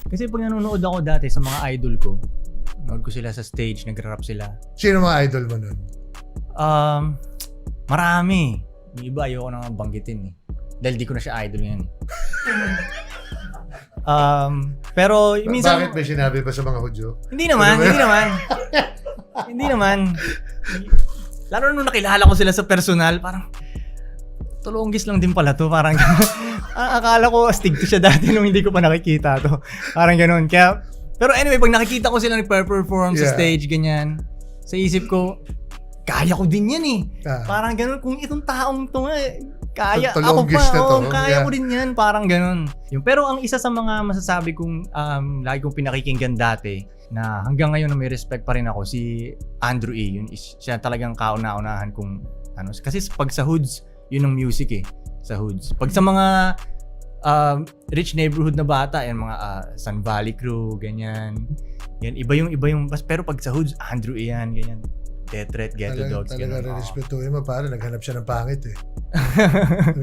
Kasi pag nanonood ako dati sa mga idol ko, nanonood ko sila sa stage, nag-rap sila. Sino mga idol mo nun? Marami. Yung iba ayoko nang banggitin eh. Dahil di ko na siya idol yan. Pero minsan... Bakit may sinabi pa sa mga Hudyo? Hindi naman. Hindi naman. Lalo nung nakilala ko sila sa personal, parang tulunggis lang din pala to. Parang akala ko astig to siya dati nung hindi ko pa nakikita to. Parang ganun. Kaya, pero anyway, pag nakikita ko sila nag-perform sa stage, ganyan, sa isip ko, kaya ko din yan eh. Parang ganun. Kung itong taong to nga, kaya ako pa. Kaya ko din yan. Parang ganun. Pero ang isa sa mga masasabi kong lagi kong pinakikinggan dati, na hanggang ngayon na may respect pa rin ako, si Andrew E. Yun, siya talagang kauna-unahan kung ano. Kasi pag sa hoods, yun ang music eh. Sa hoods. Pag sa mga rich neighborhood na bata, yan mga Sun Valley Crew, ganyan. Yan, iba yung, pero pag sa hoods, Andrew E. yan, ganyan. Death Threat, Ghetto Dogs. Talaga re-respetuhin mo, pare. Naghanap siya ng pangit eh.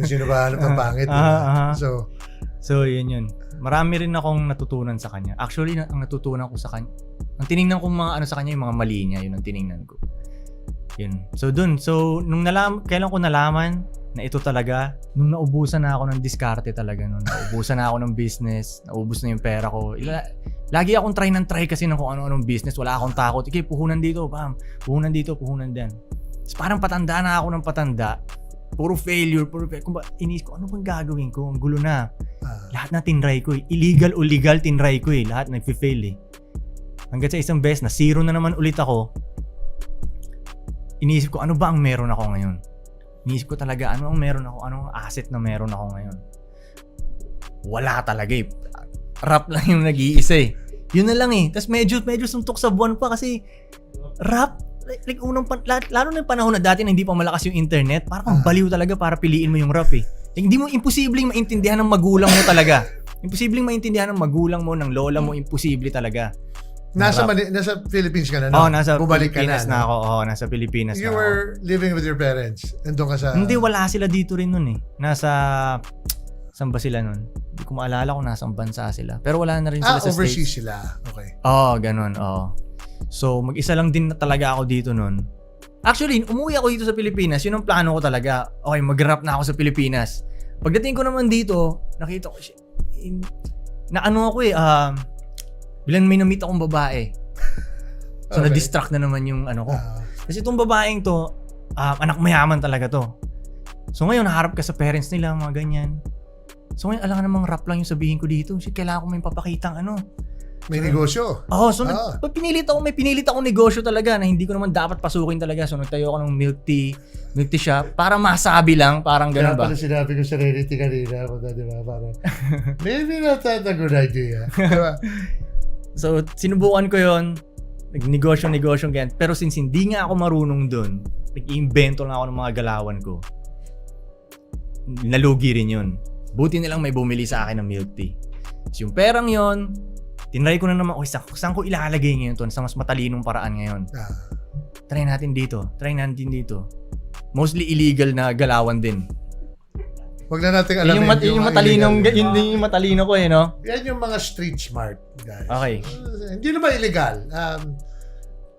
Sino ba hanap ng pangit? So, yun. Marami rin akong natutunan sa kanya. Actually, ang natutunan ko sa kanya, ang tiningnan kong mga ano sa kanya, yung mga mali niya, yun ang tiningnan ko. Yun. So, kailan ko nalaman na ito talaga, nung naubusan na ako ng diskarte talaga, nung naubusan na ako ng business, naubos na yung pera ko. Lagi akong try kasi ng kung ano-anong business, wala akong takot. Okay, puhunan dito, bam. Puhunan dito, puhunan din. So, parang patanda na ako ng patanda. Puro failure. Kung inis ko, ano bang gagawin ko? Ang gulo na. Lahat na tinry ko eh. Illegal o legal tinry ko eh. Lahat nagfe-fail eh. Hanggang sa isang beses na zero na naman ulit ako, iniisip ko, ano ba ang meron ako ngayon? Iniisip ko talaga, ano ang meron ako? Anong asset na meron ako ngayon? Wala talaga eh. Rap lang yung nag-iisa eh. Yun na lang eh. Tapos medyo suntok sa buwan pa kasi rap, like lalo na yung panahon na dati na hindi pa malakas yung internet, parang baliw talaga para piliin mo yung rap eh. Hindi mo imposibleng maintindihan ng magulang mo talaga. Imposibleng maintindihan ng magulang mo, ng lola mo, imposible talaga. Nasa Philippines ka na, no? Nasa Bumalik Pilipinas ka na ako. Nasa Pilipinas na ako. You were living with your parents? Nandun ka sa... Hindi, wala sila dito rin nun eh. Saan ba sila nun? Hindi ko maalala kung nasang bansa sila. Pero wala na rin sila sa overseas States. sila. Okay. Ganun. So, mag-isa lang din talaga ako dito nun. Actually, umuwi ako dito sa Pilipinas. Yun ang plano ko talaga. Okay, mag-rap na ako sa Pilipinas. Pagdating ko naman dito, nakita ko, bilang may na-meet akong babae. So, na-distract na naman yung ano ko. Kasi itong babaeng to, anak mayaman talaga to. So, ngayon, naharap ka sa parents nila, mga ganyan. So, ngayon, alam ka namang rap lang yung sabihin ko dito. So, kailangan ko may papakitang ano. May negosyo. May pinilit akong negosyo talaga na hindi ko naman dapat pasukin talaga. So, nagtayo ako ng milk tea shop para masabi lang, parang ganun ba? Kaya pala sinabi ko sa Rarity kanina, di ba? Parang, maybe not that a good idea. Diba? So, sinubukan ko yon, nagnegosyo ganyan. Pero since hindi nga ako marunong dun, nag-iimbento lang ako ng mga galawan ko. Nalugi rin yun. Buti nilang may bumili sa akin ng milk tea. So, yung perang yon, tinry ko na naman, saan ko ilalagay ngayon to sa mas matalinong paraan ngayon? Try natin dito. Mostly illegal na galawan din. Huwag na natin alamin yung matalino ko eh, no? Yan yung mga street smart, guys. Okay. Hindi naman illegal.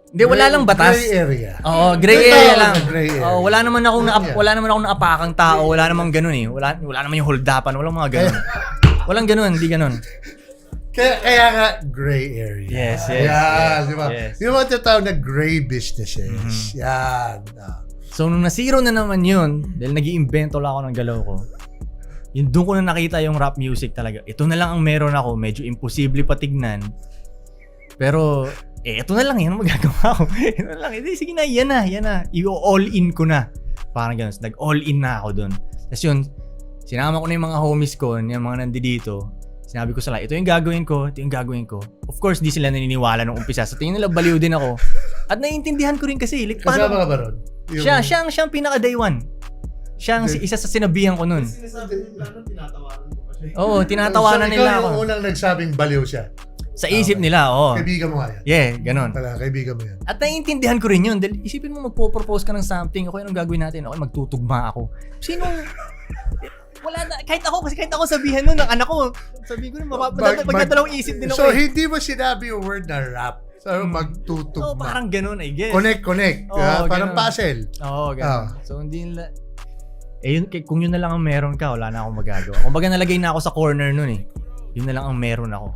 Hindi, wala lang batas. Gray area. Oo, gray area lang. Gray area. Wala naman akong naapakang tao, wala namang ganun eh. Wala naman yung hold-upan, walang mga ganun. Walang ganun, hindi ganun. Kaya nga, gray area. Yes. Yan, di ba? Yung mga tatawag na gray businesses. Yan. So, nung nasiro na naman yun, dahil nag-iimbento lang ako ng galaw ko, yun doon ko na nakita yung rap music talaga. Ito na lang ang meron ako, medyo imposible patignan. Pero, ito na lang, yan ang magagawa ko. Ito na lang, sige na, yan na. I-all in ko na. Parang gano'n. Nag-all in na ako doon. Tapos yun, sinama ko na yung mga homies ko, yung mga nandito. Sinabi ko sila, ito yung gagawin ko. Of course, di sila naniniwala nung umpisa. Sa tingin nila, baliw din ako. At naiintindihan ko rin kasi. Like, kasama ka ba ron? Siyang pinaka day one. Siyang isa sa sinabihan ko nun. Sinasabi yung plano, tinatawanan ko pa siya. Oo, tinatawanan nila ako. Ikaw yung unang nagsabing baliw siya. Sa isip nila, oo. Kaibigan mo nga yan. Yeah, ganun. Kaibigan mo yan. At naiintindihan ko rin yun. Dahil isipin mo magpo-propose ka ng something, okay, anong gagawin natin? Okay, magtutugma ako. Wala na. Kahit ako sabihan nun ng anak ko. Sabi ko, magdadalawang isip din ako. So, hindi mo sinabi yung word na rap. So, magtutugma. Parang ganun, I guess. Connect. Parang ganun. puzzle. Oo, ganun. So, hindi nila... kung yun na lang ang meron ka, wala na akong magagawa. Kumbaga nalagay na ako sa corner nun eh. Yun na lang ang meron ako.